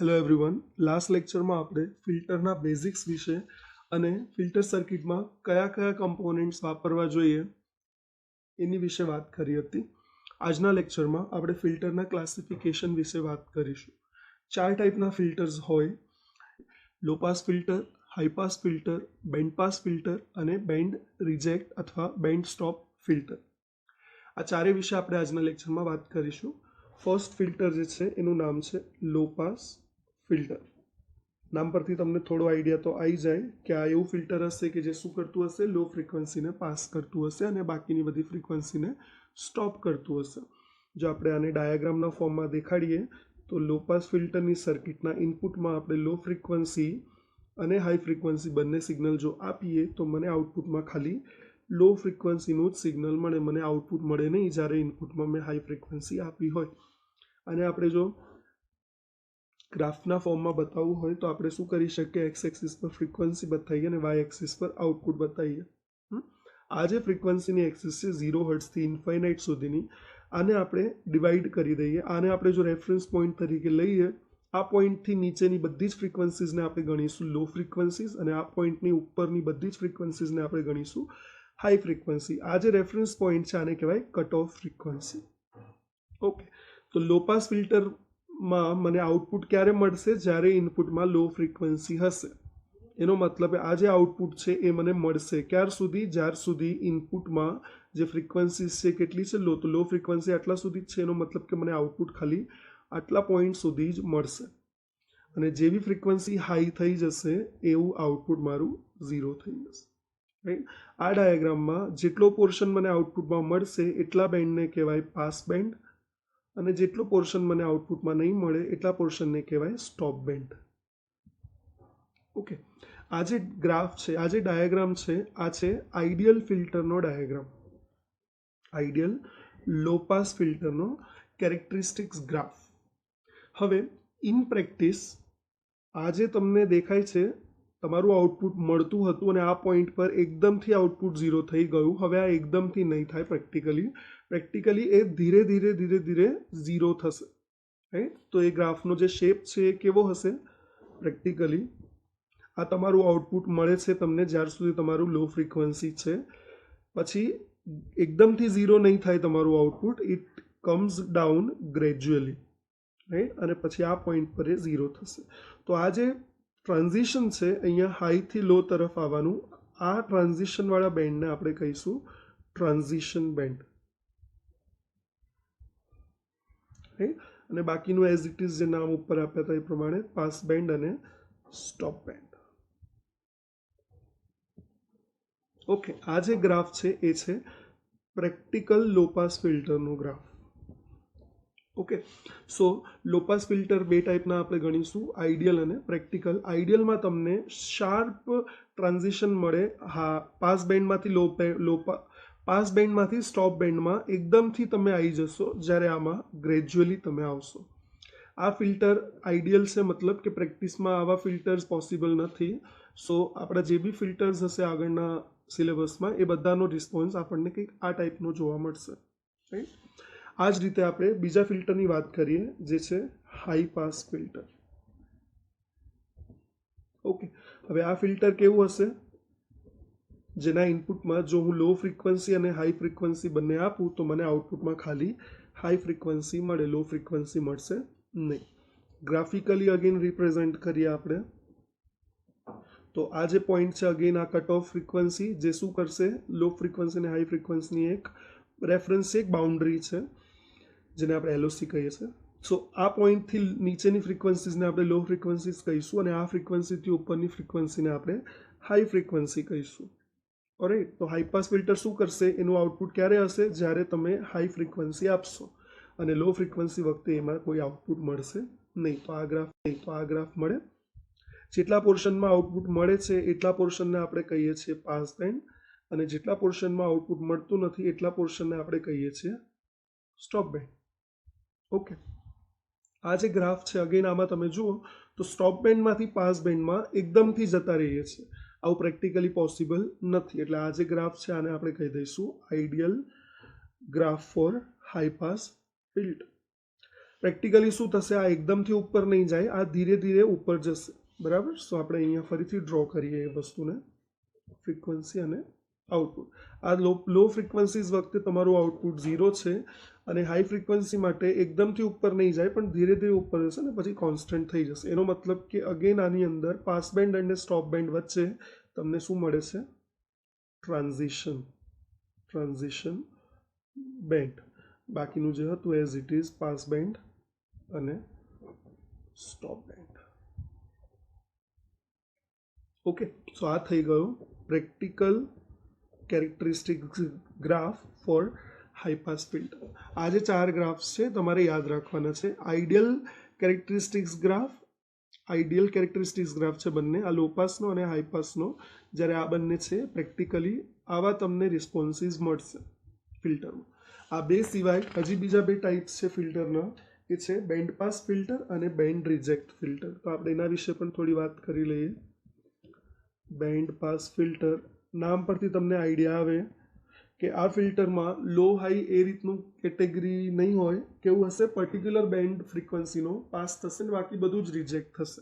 Hello everyone, last લેક્ચરમાં આપણે ફિલ્ટરના બેઝિક્સ વિશે અને ફિલ્ટર સર્કિટમાં કયા કયા કમ્પોનન્ટ્સ વાપરવા જોઈએ એની વિશે વાત કરી હતી. આજના લેક્ચરમાં આપણે ફિલ્ટરના ક્લાસિફિકેશન વિશે વાત કરીશું. 4 ટાઈપના ફિલ્ટર્સ હોય: low pass filter, high pass filter, band pass filter and band reject અથવા બેન્ડ સ્ટોપ ફિલ્ટર. આ ચારે વિશે આપણે આજના લેક્ચરમાં વાત કરીશું. ફર્સ્ટ ફિલ્ટર જે છે એનું નામ છે લો પાસ ફિલ્ટર. નામ પરથી તમને થોડો આઈડિયા તો આવી જાય કે આ એવું ફિલ્ટર હશે કે જે શું કરતું હશે, લો ફ્રીક્વન્સીને પાસ કરતું હશે અને બાકીની બધી ફ્રીક્વન્સીને સ્ટોપ કરતું હશે. જો આપણે આને ડાયાગ્રામના ફોર્મમાં દેખાડીએ તો લો પાસ ફિલ્ટરની સર્કિટના ઇનપુટમાં આપણે લો ફ્રીક્વન્સી અને હાઈ ફ્રીક્વન્સી બંને સિગ્નલ જો આપીએ તો મને આઉટપુટમાં ખાલી લો ફ્રીક્વન્સીનું જ સિગ્નલ મળે, મને આઉટપુટ મળે નહીં જ્યારે ઇનપુટમાં મેં હાઈ ફ્રીક્વન્સી આપી હોય. અને આપણે જો ગ્રાફના ફોર્મમાં બતાવવું હોય તો આપણે શું કરી શકીએ, એક્સ એક્સિસ પર ફ્રીક્વન્સી બતાવીએ અને વાય એક્સિસ પર આઉટપુટ બતાવીએ. આ જે ફ્રીક્વન્સીની એક્સિસ છે 0 હર્ટ્ઝથી ઇન્ફાઇનાઇટ સુધીની, આને આપણે ડિવાઈડ કરી દઈએ. આને આપણે જો રેફરન્સ પોઈન્ટ તરીકે લઈએ, આ પોઈન્ટથી નીચેની બધી જ ફ્રીક્વન્સીઝને આપણે ગણીશું લો ફ્રીક્વન્સીઝ અને આ પોઈન્ટની ઉપરની બધી જ ફ્રીક્વન્સીઝને આપણે ગણીશું હાઈ ફ્રીક્વન્સી. આ જે રેફરન્સ પોઈન્ટ છે આને કહેવાય કટ ઓફ ફ્રીક્વન્સી. ઓકે, તો લો પાસ ફિલ્ટરમાં મને આઉટપુટ ક્યારે મળશે? જ્યારે ઇનપુટમાં લો ફ્રીક્વન્સી હશે. એનો મતલબ આ જે આઉટપુટ છે એ મને મળશે ક્યાર સુધી? જ્યાર સુધી ઇનપુટમાં જે ફ્રીક્વન્સીઝ છે કેટલી છે? લો. તો લો ફ્રીક્વન્સી આટલા સુધી જ છે, એનો મતલબ કે મને આઉટપુટ ખાલી આટલા પોઈન્ટ સુધી જ મળશે. અને જેવી ફ્રીક્વન્સી હાઈ થઈ જશે એવું આઉટપુટ મારું 0 થઈ જશે. રાઈટ? આ ડાયાગ્રામમાં જેટલો પોર્શન મને આઉટપુટમાં મળશે એટલા બેન્ડને કહેવાય પાસ બેન્ડ અને જેટલો પોર્શન મને આઉટપુટમાં નહીં મળે એટલા પોર્શનને કહેવાય સ્ટોપ બેન્ડ. ઓકે, આ જે ગ્રાફ છે, આ જે ડાયાગ્રામ છે, આ છે આઈડિયલ ફિલ્ટરનો ડાયાગ્રામ. આઈડિયલ લો પાસ ફિલ્ટરનો કેરેક્ટરિસ્ટિક્સ ગ્રાફ. હવે ઇન પ્રેક્ટિસ આ જે તમને દેખાય છે તમારું આઉટપુટ મળતું હતું અને આ પોઈન્ટ પર એકદમથી આઉટપુટ 0 થઈ ગયું. હવે આ એકદમથી નહીં થાય પ્રેક્ટિકલી એ ધીરે ધીરે 0 થશે. રાઈટ? તો એ ગ્રાફનો જે શેપ છે એ કેવો હશે? પ્રેક્ટિકલી આ તમારું આઉટપુટ મળે છે તમને જ્યાર સુધી તમારું લો ફ્રીક્વન્સી છે. પછી એકદમથી 0 નહીં થાય તમારું output, it comes down gradually. Right? અને પછી આ પોઈન્ટ પર એ 0 થશે. તો આ જે ટ્રાન્ઝિશન છે અહીંયા હાઈથી લો તરફ આવવાનું, આ ટ્રાન્ઝિશનવાળા બેન્ડને આપણે કહીશું ટ્રાન્ઝિશન બેન્ડ. રાઈટ? અને બાકીનું એઝ ઇટ ઇઝ જે નામ ઉપર આપ્યા હતા એ પ્રમાણે પાસ બેન્ડ અને સ્ટોપ બેન્ડ. ઓકે, આ જે ગ્રાફ છે એ છે પ્રેક્ટિકલ લો પાસ ફિલ્ટરનો ગ્રાફ. ઓકે, સો લો પાસ ફિલ્ટર બે ટાઈપના આપણે ગણીશું, આઈડિયલ અને પ્રેક્ટિકલ. આઈડિયલમાં તમને શાર્પ ટ્રાન્ઝિશન મળે. હા, પાસ બેન્ડમાંથી પાસ બેન્ડમાંથી સ્ટોપ બેન્ડમાં એકદમથી તમે આવી જશો, જ્યારે આમાં ગ્રેજ્યુઅલી તમે આવશો. આ ફિલ્ટર આઈડિયલ છે, મતલબ કે પ્રેક્ટિસમાં આવા ફિલ્ટર્સ પોસિબલ નથી. સો આપણા જે બી ફિલ્ટર્સ હશે આગળના સિલેબસમાં એ બધાનો રિસ્પોન્સ આપણને કંઈક આ ટાઈપનો જોવા મળશે. રાઈટ? આ જ રીતે આપણે બીજા ફિલ્ટરની વાત કરીએ જે છે હાઈ પાસ ફિલ્ટર. ઓકે, હવે આ ફિલ્ટર કેવું હશે? જેના ઇનપુટમાં જો હું લો ફ્રીક્વન્સી અને હાઈ ફ્રીક્વન્સી બંને આપું તો મને આઉટપુટમાં ખાલી હાઈ ફ્રીક્વન્સી મળે, લો ફ્રીક્વન્સી મળશે નહીં. ગ્રાફિકલી અગેન રિપ્રેઝેન્ટ કરીએ આપણે તો આ જે પોઈન્ટ છે અગેન આ કટ ઓફ ફ્રીક્વન્સી જે શું કરશે, લો ફ્રીક્વન્સી અને હાઈ ફ્રીક્વન્સીની એક રેફરન્સ છે, એક બાઉન્ડ્રી છે જેને આપણે એલઓસી કહીએ છીએ. સો આ પોઈન્ટથી નીચેની ફ્રીક્વન્સીઝને આપણે લો ફ્રીક્વન્સીઝ કહીશું અને આ ફ્રીક્વન્સીથી ઉપરની ફ્રીક્વન્સીને આપણે હાઈ ફ્રીક્વન્સી કહીશું. ઓલરાઈટ? તો હાઈ પાસ ફિલ્ટર શું કરશે? એનું આઉટપુટ ક્યારે હશે? જ્યારે તમે હાઈ ફ્રીક્વન્સી આપશો અને લો ફ્રીક્વન્સી વખતે એમાં કોઈ આઉટપુટ મળશે નહીં. તો આ ગ્રાફ મળે. જેટલા પોર્શનમાં આઉટપુટ મળે છે એટલા પોર્શનને આપણે કહીએ છીએ પાસ બેન્ડ અને જેટલા પોર્શનમાં આઉટપુટ મળતું નથી એટલા પોર્શનને આપણે કહીએ છીએ સ્ટોપ બેન્ડ. ઓકે, આ જે ગ્રાફ છે અગેન આમાં તમે જુઓ તો સ્ટોપ બેન્ડમાંથી પાસ બેન્ડમાં એકદમથી જતા રહીએ છીએ. આવું પ્રેક્ટિકલી પોસિબલ નથી. એટલે આ જે ગ્રાફ છે આને આપણે કહી દઈશું ideal graph for high pass filter. Practically શું થશે, આ એકદમથી ઉપર નહીં જાય, આ ધીરે ધીરે ઉપર જશે, બરાબર. સો આપણે અહીંયા ફરીથી ડ્રો કરીએ એ વસ્તુને, ફ્રીક્વન્સી અને આઉટપુટ. આ લો ફ્રીક્વન્સીઝ વખતે તમારું આઉટપુટ 0 છે અને હાઈ ફ્રીક્વન્સી માટે એકદમથી ઉપર નહીં જાય પણ ધીરે ધીરે ઉપર જશે ને પછી કોન્સ્ટન્ટ થઈ જશે. એનો મતલબ કે અગેન આની અંદર પાસ બેન્ડ અને સ્ટોપ બેન્ડ વચ્ચે તમને શું મળે છે, ટ્રાન્ઝિશન બેન્ડ. બાકીનું જે હતું as it is pass band અને સ્ટોપ બેન્ડ. ઓકે, સો આ થઈ ગયો practical characteristics graph for high pass filter. આ જે 4 ગ્રાફ્સ છે તમારે યાદ રાખવાના છે. આઈડિયલ કેરેક્ટરિસ્ટિક્સ ગ્રાફ છે બંને, આ લો પાસનો અને હાઈ પાસનો. જ્યારે આ બંને છે પ્રેક્ટિકલી આવા તમને રિસ્પોન્સીસ મળશે ફિલ્ટરમાં. આ બે સિવાય હજી બીજા 2 ટાઈપ્સ છે ફિલ્ટરના, એ છે band pass filter and band reject filter. તો આપણે એના વિશે પણ થોડી વાત કરી લઈએ. બેન્ડ પાસ ફિલ્ટર, નામ પરથી તમને આઈડિયા આવે કે આ ફિલ્ટરમાં લો હાઈ એ રીતનું કેટેગરી નહીં હોય. કેવું હશે, પર્ટિક્યુલર બેન્ડ ફ્રીક્વન્સીનો પાસ થશે ને બાકી બધું જ રિજેક્ટ થશે.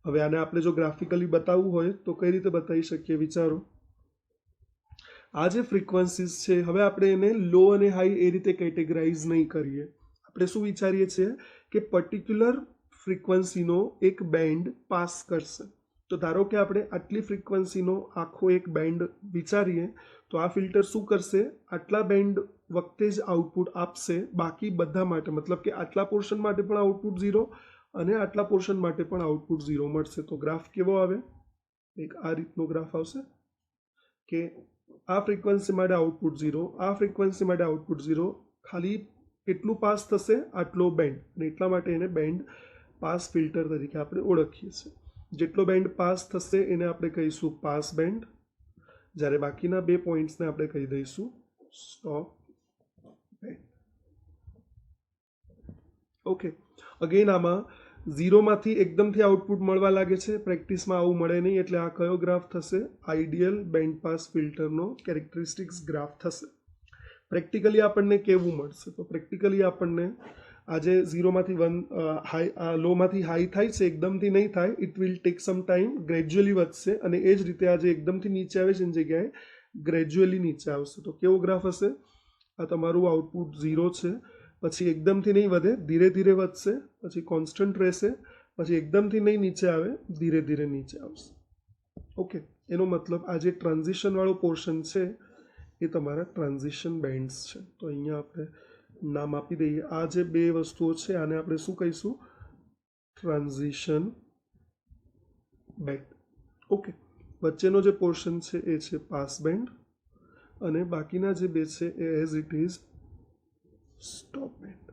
હવે આને આપણે જો ગ્રાફિકલી બતાવવું હોય તો કઈ રીતે બતાવી શકીએ, વિચારો. આ જે ફ્રીક્વન્સીઝ છે હવે આપણે એને લો અને હાઈ એ રીતે કેટેગરાઇઝ નહીં કરીએ. આપણે શું વિચારીએ છીએ કે પર્ટિક્યુલર ફ્રીક્વન્સીનો એક બેન્ડ પાસ કરશે. તો ધારો કે આપણે આટલી ફ્રીક્વન્સીનો આખો એક બેન્ડ વિચારીએ તો આ ફિલ્ટર શું કરશે, આટલા બેન્ડ વખતે જ આઉટપુટ આપશે, બાકી બધા માટે, મતલબ કે આટલા પોર્શન માટે પણ આઉટપુટ 0 અને આટલા પોર્શન માટે પણ આઉટપુટ 0 મળશે. તો ગ્રાફ કેવો આવે, એક આ રીતનો ગ્રાફ આવશે કે આ ફ્રીક્વન્સી માટે આઉટપુટ 0, આ ફ્રીક્વન્સી માટે આઉટપુટ 0, ખાલી કેટલું પાસ થશે, આટલો બેન્ડ, અને એટલા માટે એને બેન્ડ પાસ ફિલ્ટર તરીકે આપણે ઓળખીએ છીએ. જેટલો બેન્ડ પાસ થશે એને આપણે કહીશું પાસ બેન્ડ, જ્યારે બાકીના 2 પોઈન્ટ્સને આપણે કહી દઈશું સ્ટોપ બેન્ડ. ઓકે, અગેન આમાં 0માંથી એકદમથી આઉટપુટ મળવા લાગે છે, પ્રેક્ટિસમાં આવું મળે નહીં. એટલે આ કયો ગ્રાફ થશે, આઈડિયલ બેન્ડ પાસ ફિલ્ટરનો કેરેક્ટરિસ્ટિક્સ ગ્રાફ થશે. પ્રેક્ટિકલી આપણને કેવું મળશે, તો પ્રેક્ટિકલી આપણને આજે 0માંથી 1 લોમાંથી હાઈ થાય છે, એકદમથી નહીં થાય, it will take some time, gradually વધશે. અને એ જ રીતે આજે એકદમથી નીચે આવે છે એની જગ્યાએ ગ્રેજ્યુઅલી નીચે આવશે. તો કેવો ગ્રાફ હશે, આ તમારું આઉટપુટ 0 છે, પછી એકદમથી નહીં વધે, ધીરે ધીરે વધશે, પછી કોન્સ્ટન્ટ રહેશે, પછી એકદમથી નહીં નીચે આવે, ધીરે ધીરે નીચે આવશે. ઓકે, એનો મતલબ આ જે ટ્રાન્ઝિશનવાળો પોર્શન છે એ તમારા ટ્રાન્ઝિશન બેન્ડ્સ છે. તો અહીંયા આપણે નામ આપી દઈએ. આ જે 2 વસ્તુઓ છે આને આપણે શું કહીશું, ટ્રાન્ઝિશન બેન્ડ. ઓકે, વચ્ચેનો જે પોર્શન છે એ છે પાસ બેન્ડ અને બાકીના જે 2 છે એ as it is stop band.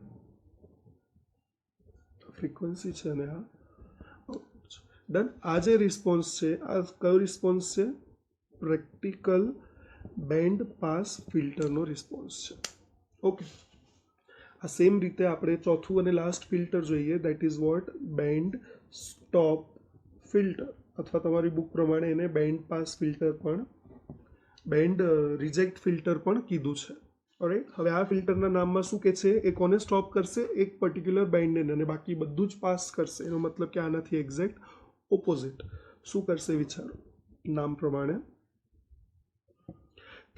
Frequency છે અને આ આઉટપુટ છે. ડન. આ જે રિસ્પોન્સ છે આ કયો રિસ્પોન્સ છે, પ્રેક્ટિકલ બેન્ડ પાસ ફિલ્ટરનો રિસ્પોન્સ છે. ઓકે, આ સેમ રીતે આપણે ચોથું અને લાસ્ટ ફિલ્ટર જોઈએ, that is what, band stop filter, અથવા તમારી બુક પ્રમાણે એને બેન્ડ પાસ ફિલ્ટર પણ, બેન્ડ રિજેક્ટ ફિલ્ટર પણ કીધું છે. ઓલરાઈટ, હવે આ ફિલ્ટરના નામમાં શું કે છે, એ કોને સ્ટોપ કરશે, એક પર્ટિક્યુલર બેન્ડને, અને બાકી બધું જ પાસ કરશે. એનો મતલબ કે આનાથી એક્ઝેક્ટ ઓપોઝિટ. શું કરશે વિચારો, નામ પ્રમાણે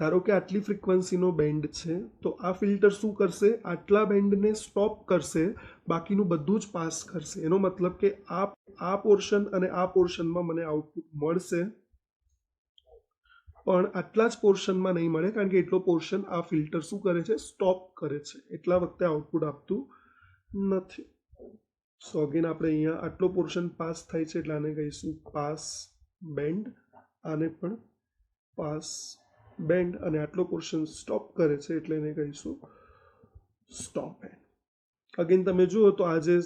ધારો કે આટલી ફ્રીક્વન્સીનો બેન્ડ છે તો આ ફિલ્ટર શું કરશે, આટલા બેન્ડને સ્ટોપ કરશે, બાકીનું બધું જ પાસ કરશે. એનો મતલબ કે આ પોર્શન અને આ પોર્શનમાં મને આઉટપુટ મળશે, પણ આટલા જ પોર્શનમાં નહીં મળે, કારણ કે એટલો પોર્શન આ ફિલ્ટર શું કરે છે, સ્ટોપ કરે છે, એટલા વખતે આઉટપુટ આપતું નથી. સો અગેન આપણે અહીંયા આટલો પોર્શન પાસ થાય છે એટલે આને કહીશું પાસ બેન્ડ, આને પણ પાસ બેન્ડ, અને આટલો પોર્શન સ્ટોપ કરે છે એટલે એને કહીશું સ્ટોપ બેન્ડ. અગેન તમે જુઓ તો આજે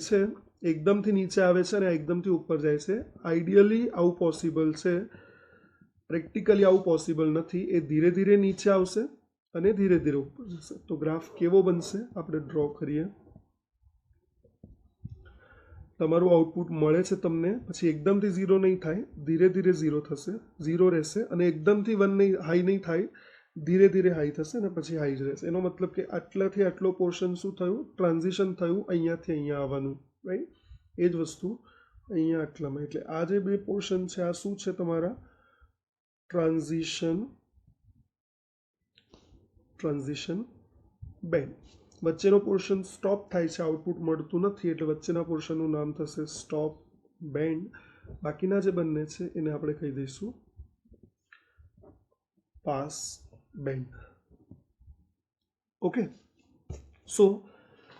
છે એકદમથી નીચે આવે છે અને એકદમથી ઉપર જાય છે. આઈડિયલી આવું પોસિબલ છે, પ્રેક્ટિકલી આવું પોસિબલ નથી. એ ધીરે ધીરે નીચે આવશે અને ધીરે ધીરે ઉપર જશે. તો ગ્રાફ કેવો બનશે આપણે ડ્રો કરીએ. તમારું આઉટપુટ મળે છે તમને, પછી એકદમથી 0 નહીં થાય, ધીરે ધીરે 0 થશે, 0 રહેશે, અને એકદમથી 1 નહીં હાઈ નહીં થાય, ધીરે ધીરે હાઈ થશે ને પછી હાઈ જ રહેશે. એનો મતલબ કે આટલાથી આટલો પોર્શન શું થયું, ટ્રાન્ઝિશન થયું અહીંયાથી અહીંયા આવવાનું, રાઈટ. એ જ વસ્તુ અહીંયા આટલામાં, એટલે આ જે બે પોર્શન છે આ શું છે તમારા ટ્રાન્ઝિશન બેન્ડ. વચ્ચેનો પોર્શન સ્ટોપ થાય છે, આઉટપુટ મળતું નથી, એટલે વચ્ચેના પોર્શનનું નામ થશે સ્ટોપ બેન્ડ. બાકીના જે બંને છે એને આપણે કહી દઈશું પાસ બેન્ડ. ઓકે. સો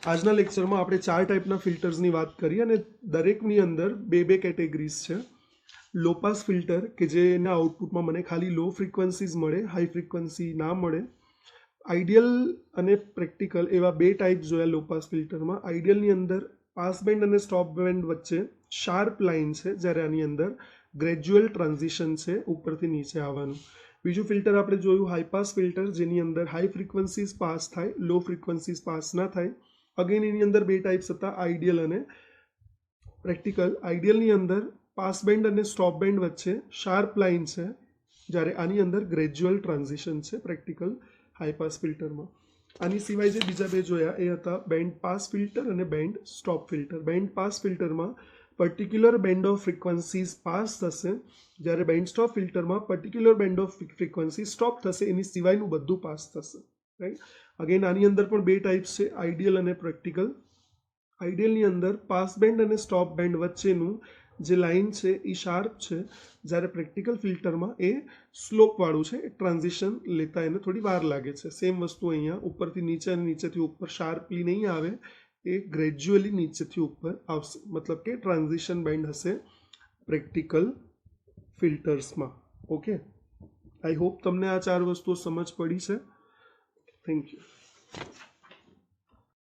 આજના લેક્ચરમાં આપણે 4 ટાઈપના ફિલ્ટર્સની વાત કરી અને દરેકની અંદર બે કેટેગરીઝ છે. લો પાસ ફિલ્ટર કે જેના આઉટપુટમાં મને ખાલી લો ફ્રીક્વન્સીઝ મળે, હાઈ ફ્રીક્વન્સી ના મળે. આઈડિયલ અને પ્રેક્ટિકલ એવા 2 ટાઈપ જોયા લો પાસ ફિલ્ટરમાં. આઈડિયલની અંદર પાસ બેન્ડ અને સ્ટોપ બેન્ડ વચ્ચે શાર્પ લાઇન છે, જ્યારે આની અંદર ગ્રેજ્યુઅલ ટ્રાન્ઝિશન છે, ઉપરથી નીચે આવવાનું. બીજું ફિલ્ટર આપણે જોયું હાઈ પાસ ફિલ્ટર, જેની અંદર હાઈ ફ્રીક્વન્સીઝ પાસ થાય, લો ફ્રીક્વન્સીઝ પાસ ના થાય. અગેન એની અંદર 2 ટાઈપ્સ હતા, આઈડિયલ અને પ્રેક્ટિકલ. આઈડિયલની અંદર પાસ બેન્ડ અને સ્ટોપ બેન્ડ વચ્ચે શાર્પ લાઇન છે, જ્યારે આની અંદર ગ્રેજ્યુઅલ ટ્રાન્ઝિશન છે પ્રેક્ટિકલ હાઈ પાસ ફિલ્ટરમાં. આની સિવાય જે બીજા 2 જોયા એ હતા band pass filter and band stop filter. Band pass ફિલ્ટરમાં particular band of frequencies pass થશે, જ્યારે બેન્ડ સ્ટોપ ફિલ્ટરમાં particular band of frequency stop થશે, એની સિવાયનું બધું પાસ થશે, રાઈટ. અગેન આની અંદર પણ 2 ટાઈપ્સ છે, આઈડિયલ અને પ્રેક્ટિકલ. આઈડિયલની અંદર પાસ બેન્ડ અને સ્ટોપ બેન્ડ વચ્ચેનું જે લાઇન છે એ શાર્પ છે, જ્યારે પ્રેક્ટિકલ ફિલ્ટરમાં એ સ્લોપવાળું છે, ટ્રાન્ઝિશન લેતા એને થોડી વાર લાગે છે. સેમ વસ્તુ અહીંયા ઉપરથી નીચે અને નીચેથી ઉપર શાર્પલી નહીં આવે, એ ગ્રેજ્યુઅલી નીચેથી ઉપર આવશે, મતલબ કે ટ્રાન્ઝિશન બેન્ડ હશે પ્રેક્ટિકલ ફિલ્ટર્સમાં. ઓકે, આઈ હોપ તમને આ 4 વસ્તુઓ સમજ પડી છે. Thank you.